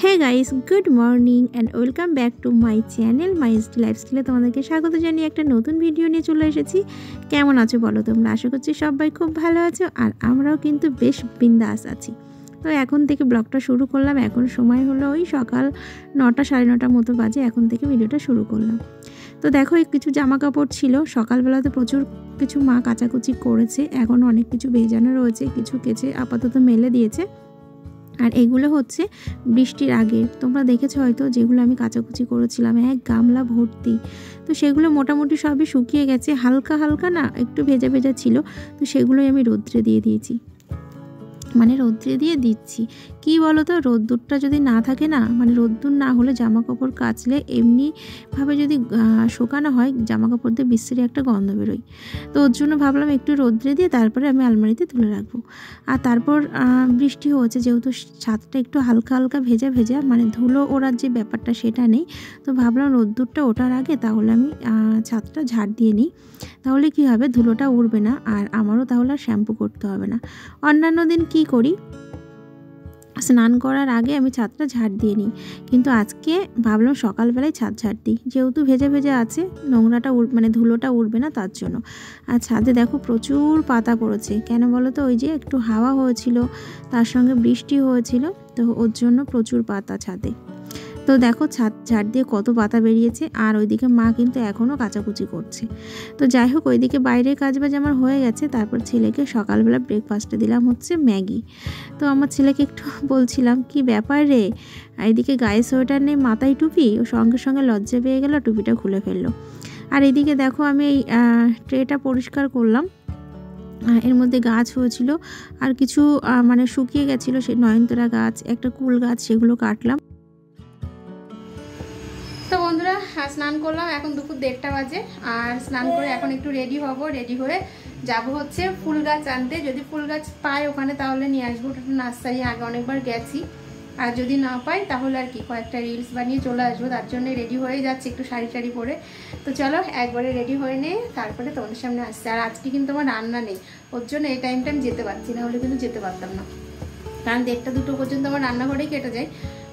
Hey guys, good morning and welcome back to my channel my লাইফস্টাইলে তোমাদেরকে স্বাগত জানিয়ে একটা নতুন ভিডিও নিয়ে চলে এসেছি। কেমন আছো বলো তোমরা? আশা করছি সবাই খুব ভালো আছো, আর আমরাও কিন্তু বেশ বিন্দাস আছি। তো এখন থেকে ব্লগটা শুরু করলাম। এখন সময় হলো ওই সকাল 9টা সাড়ে 9টার মতো বাজে। এখন থেকে ভিডিওটা শুরু করলাম। তো দেখো, কিছু জামা কাপড় ছিল সকালবেলাতে, প্রচুর কিছু মা কাচাকুচি করেছে, এখনও অনেক কিছু ভেজানো রয়েছে, কিছু কেচে আপাতত মেলে দিয়েছে। আর এগুলো হচ্ছে বৃষ্টির আগে, তোমরা দেখেছো হয়তো, যেগুলো আমি কাচাকুচি করেছিলাম এক গামলা ভর্তি। তো সেগুলো মোটামুটি সবই শুকিয়ে গেছে, হালকা হালকা না একটু ভেজা ভেজা ছিল। তো সেগুলোই আমি রোদ্রে দিয়ে দিয়েছি, মানে রোদ্রে দিয়ে দিচ্ছি। কি বলো তো, রোদ্দুরটা যদি না থাকে না, মানে রোদ্দুর না হলে জামা কাপড় কাচলে এমনিভাবে যদি শুকানো হয়, জামা কাপড় দিয়ে বিশ্রী একটা গন্ধ বেরোয়। তো ওর জন্য ভাবলাম একটু রোদ্রে দিয়ে তারপরে আমি আলমারিতে তুলে রাখবো। আর তারপর বৃষ্টি হচ্ছে, যেহেতু ছাদটা একটু হালকা হালকা ভেজা ভেজা, মানে ধুলো ওড়ার যে ব্যাপারটা সেটা নেই। তো ভাবলাম রোদ্দুরটা ওঠার আগে তাহলে আমি ছাদটা ঝাড় দিয়ে নিই, তাহলে কি হবে, ধুলোটা উড়বে না, আর আমারও তাহলে আর শ্যাম্পু করতে হবে না। অন্যান্য দিন কি করি, স্নান করার আগে আমি ছাদটা ঝাড় দিয়ে নিই, কিন্তু আজকে ভাবলাম সকালবেলায় ছাদ ঝাড় দিই, যেহেতু ভেজা ভেজা আছে, নোংরাটা মানে ধুলোটা উড়বে না তার জন্য। আর ছাদে দেখো প্রচুর পাতা পড়েছে, কেন বলো তো, ওই যে একটু হাওয়া হয়েছিল, তার সঙ্গে বৃষ্টি হয়েছিল, তো ওর জন্য প্রচুর পাতা ছাদে। তো দেখো ছাদ ঝাড় দিয়ে কত পাতা বেরিয়েছে। আর ওইদিকে মা কিন্তু এখনও কাচাকুচি করছে। তো যাই হোক, ওইদিকে বাইরের কাজবাজ আমার হয়ে গেছে। তারপর ছেলেকে সকালবেলা ব্রেকফাস্টে দিলাম হচ্ছে ম্যাগি। তো আমার ছেলেকে একটু বলছিলাম, কি ব্যাপার রে, এইদিকে গায়ে সোয়েটার নেই, মাথায় টুপি, ও সঙ্গে সঙ্গে লজ্জা পেয়ে গেল, টুপিটা খুলে ফেললো। আর এদিকে দেখো আমি এই ট্রেটা পরিষ্কার করলাম, এর মধ্যে গাছ হয়েছিল আর কিছু মানে শুকিয়ে গেছিলো, সেই নয়নতারা গাছ, একটা কুল গাছ, সেগুলো কাটলাম। তো বন্ধুরা, স্নান করলাম, এখন দুপুর 1:30 বাজে। আর স্নান করে এখন একটু রেডি হব, রেডি হয়ে যাব হচ্ছে ফুল গাছ আনতে। যদি ফুল গাছ পাই ওখানে তাহলে নিয়ে আসবো, ওটা নার্সারি আগে অনেকবার গেছি। আর যদি না পাই তাহলে আর কি, কয়েকটা রিলস বানিয়ে চলে আসবো, তার জন্য রেডি হয়ে যাচ্ছি একটু শাড়ি টাড়ি পরে। তো চলো একবারে রেডি হয়ে নে, তারপরে তোমাদের সামনে আসছে। আর আজকে কিন্তু আমার রান্না নেই, ওর জন্য এই টাইমটা আমি যেতে পারছি না, হলে কিন্তু যেতে পারতাম না, কারণ 1:30 2টো পর্যন্ত আমার রান্নাঘরেই কেটে যায়।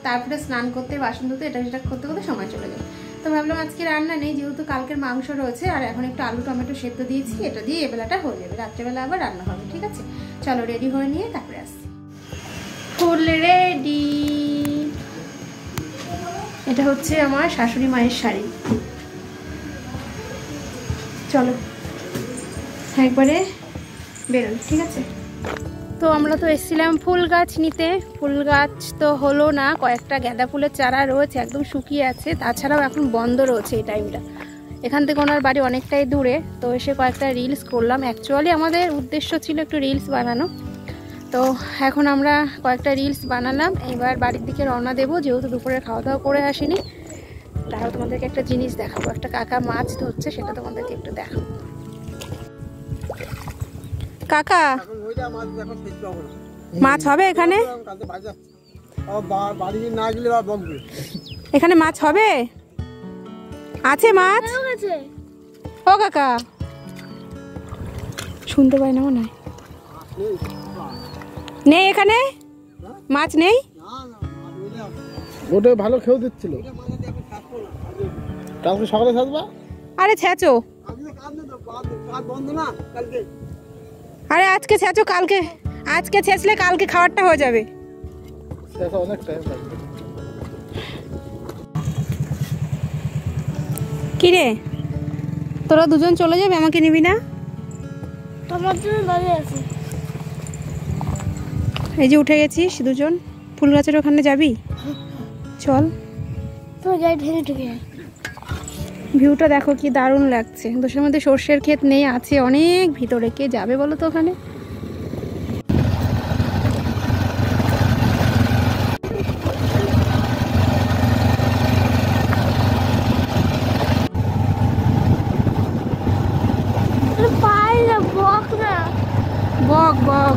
তারপরে স্নান করতে, বাসন ধুতে, এটা সেটা করতে করতে সময় চলে যায়। তো ভাবলাম আজকে রান্না নেই, যেহেতু কালকের মাংস রয়েছে, আর এখন একটু আলু টমেটো সেদ্ধ দিয়েছি, এটা দিয়ে এবেলাটা হয়ে যাবে, রাত্রেবেলা আবার রান্না হবে। ঠিক আছে, চলো রেডি হয়ে নিয়ে তারপরে আসছি। Full ready. এটা হচ্ছে আমার শাশুড়ি মায়ের শাড়ি। চলো একবারে বেরোই, ঠিক আছে। তো আমরা তো এসেছিলাম ফুল গাছ নিতে, ফুল গাছ তো হলো না, কয়েকটা গাঁদা ফুলের চারা রয়েছে, একদম শুকিয়ে আছে, তাছাড়াও এখন বন্ধ রয়েছে এই টাইমটা। এখান থেকে ওনার বাড়ি অনেকটাই দূরে। তো এসে কয়েকটা রিলস করলাম, অ্যাকচুয়ালি আমাদের উদ্দেশ্য ছিল একটু রিলস বানানো। তো এখন আমরা কয়েকটা রিলস বানালাম, এবার বাড়ির দিকে রওনা দেবো, যেহেতু দুপুরে খাওয়া দাওয়া করে আসিনি। তাহলে তোমাদেরকে একটা জিনিস দেখাবো, একটা কাকা মাছ ধরছে, সেটা তোমাদেরকে একটু দেখাবো। কাকা, মাছ হবে এখানে? এখানে মাছ হবে? আছে মাছ? ও কাকা, শুনতে পাই না মনে হয়, নেই এখানে মাছ নেই? ওটা ভালো খেয়ে দিচ্ছিল, কালকে সকালে ছাড়বা। আরে ছেঁচো, আরে আজকে ছেঁচো, কালকে, আজকে ছেঁচলে কালকে খাবারটা হয়ে যাবে। কি রে, তোরা দুজন চলে যাবে, আমাকে নিবি না? তোমার জন্য দাঁড়িয়ে আছি। এই যে উঠে গেছিস দুজন, ফুল গাছের ওখানে যাবি? চল তো যাই, ঢেলে ঢুকে। ভিউটা দেখো কি দারুণ লাগছে। দোষের মধ্যে সর্ষের ক্ষেত নেই, আছে অনেক ভিতরে, কে যাবে বলো তো ওখানে? বক বক,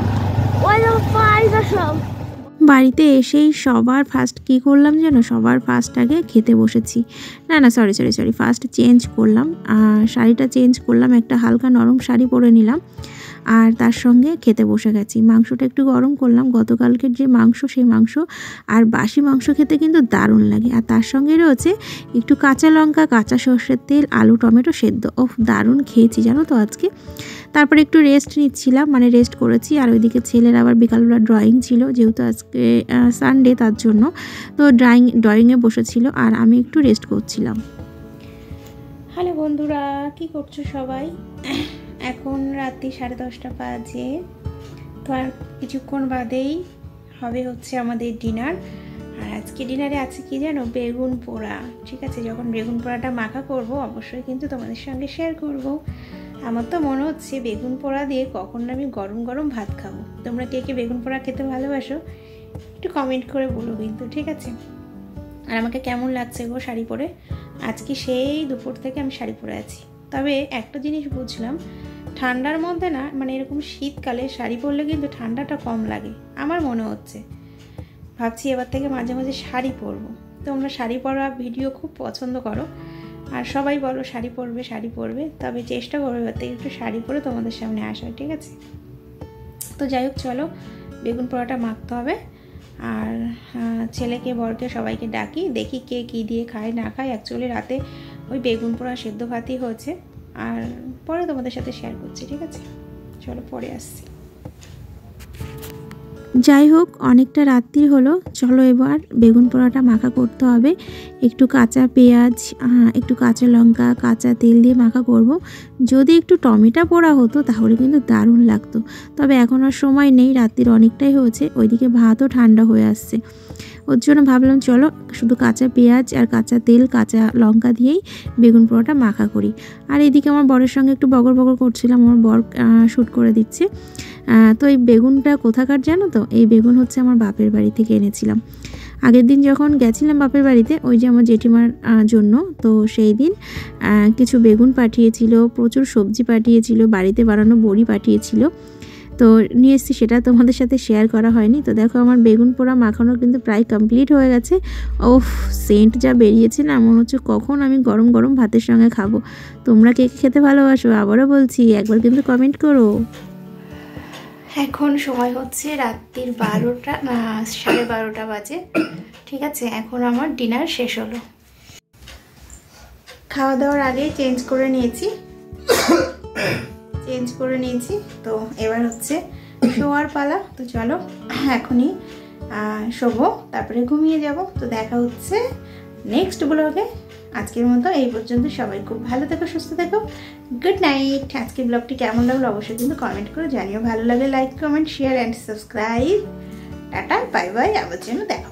বাড়িতে এসেই সবার ফার্স্ট কি করলাম যেন, সবার ফার্স্ট আগে খেতে বসেছি। না সরি, ফার্স্ট চেঞ্জ করলাম, শাড়িটা চেঞ্জ করলাম, একটা হালকা নরম শাড়ি পরে নিলাম। আর তার সঙ্গে খেতে বসে গেছি। মাংসটা একটু গরম করলাম, গতকালকের যে মাংস সেই মাংস, আর বাসি মাংস খেতে কিন্তু দারুণ লাগে। আর তার সঙ্গে রয়েছে একটু কাঁচা লঙ্কা, কাঁচা সর্ষের তেল, আলু টমেটো সেদ্ধ। দারুণ খেয়েছি জানো তো আজকে। তারপরে একটু রেস্ট নিচ্ছিলাম, মানে রেস্ট করেছি। আর ওইদিকে ছেলের আবার বিকালবেলা ড্রয়িং ছিল, যেহেতু আজকে সানডে তার জন্য, তো ড্রয়িংয়ে বসেছিল আর আমি একটু রেস্ট করছিলাম। হ্যালো বন্ধুরা, কি করছো সবাই? এখন রাত্রি 10:30 বাজে। তো আর কিছুক্ষণ বাদেই হবে হচ্ছে আমাদের ডিনার। আর আজকে ডিনারে আছে কি জানো, বেগুন পোড়া। ঠিক আছে, যখন বেগুন পোড়াটা মাখা করব অবশ্যই কিন্তু তোমাদের সঙ্গে শেয়ার করব। আমার তো মনে হচ্ছে বেগুন পোড়া দিয়ে কখন আমি গরম গরম ভাত খাবো। তোমরা কে কে বেগুন পোড়া খেতে ভালোবাসো একটু কমেন্ট করে বলো কিন্তু, ঠিক আছে? আর আমাকে কেমন লাগছে গো শাড়ি পরে? আজকে সেই দুপুর থেকে আমি শাড়ি পরে আছি। তবে একটা জিনিস বুঝলাম, ঠান্ডার মধ্যে না, মানে এরকম শীতকালে শাড়ি পরলে কিন্তু ঠান্ডাটা কম লাগে আমার মনে হচ্ছে। ভাবছি এবার থেকে মাঝে মাঝে শাড়ি পরবো। তোমরা শাড়ি পরা ভিডিও খুব পছন্দ করো আর সবাই বলো শাড়ি পরবে শাড়ি পরবে, তবে চেষ্টা করবে এবার থেকে একটু শাড়ি পরে তোমাদের সামনে আসা, ঠিক আছে? তো যাই হোক, চলো বেগুন পোড়াটা মাখতে হবে। আর ছেলেকে বরকে সবাইকে ডাকি, দেখি কে কী দিয়ে খায় না খায়। অ্যাকচুয়ালি রাতে ওই বেগুন পোড়া সেদ্ধ ভাতই হয়েছে, আর পরে তোমাদের সাথে শেয়ার করছি, ঠিক আছে? চলো পরে আসছি। যাই হোক, অনেকটা রাত্রি হলো, চলো এবার বেগুন পোড়াটা মাখা করতে হবে। একটু কাঁচা পেঁয়াজ, একটু কাঁচা লঙ্কা, কাঁচা তেল দিয়ে মাখা করব। যদি একটু টমেটো পোড়া হতো তাহলে কিন্তু দারুণ লাগতো, তবে এখন আর সময় নেই, রাত্রির অনেকটাই হয়েছে। ওইদিকে ভাতও ঠান্ডা হয়ে আসছে, ওর জন্য ভাবলাম চলো শুধু কাঁচা পেঁয়াজ আর কাঁচা তেল, কাঁচা লঙ্কা দিয়েই বেগুন পোড়াটা মাখা করি। আর এইদিকে আমার বরের সঙ্গে একটু বগর বগর করছিলাম, আমার বর শ্যুট করে দিচ্ছে। তো এই বেগুনটা কোথাকার জানো তো? এই বেগুন হচ্ছে আমার বাপের বাড়ি থেকে এনেছিলাম। আগের দিন যখন গেছিলাম বাপের বাড়িতে, ওই যে আমার জেঠিমার জন্য, তো সেই দিন কিছু বেগুন পাঠিয়েছিল, প্রচুর সবজি পাঠিয়েছিল, বাড়িতে বানানো বড়ি পাঠিয়েছিল, তো নিয়ে এসেছি। সেটা তোমাদের সাথে শেয়ার করা হয়নি। তো দেখো আমার বেগুন পোড়া মাখানো কিন্তু প্রায় কমপ্লিট হয়ে গেছে। সেন্ট যা বেরিয়েছে না, মনে হচ্ছে কখন আমি গরম গরম ভাতের সঙ্গে খাবো। তোমরা কে খেতে ভালোবাসো আবারও বলছি, একবার কিন্তু কমেন্ট করো। এখন সময় হচ্ছে রাত্রির 12:30 বাজে, ঠিক আছে? এখন আমার ডিনার শেষ হলো। খাওয়া দাওয়ার আগে চেঞ্জ করে নিয়েছি, তো এবার হচ্ছে শোয়ার পালা। তো চলো এখনই শোবো, তারপরে ঘুমিয়ে যাব। তো দেখা হচ্ছে নেক্সট ব্লগে। আজকের মতো এই পর্যন্ত। সবাই খুব ভালো থেকো, সুস্থ থেকো, গুড নাইট। আজকের ব্লগটি কেমন লাগলো অবশ্যই কিন্তু কমেন্ট করে জানিও। ভালো লাগলে like, comment, share and subscribe. Tata, bye bye, আবার যেন দেখা।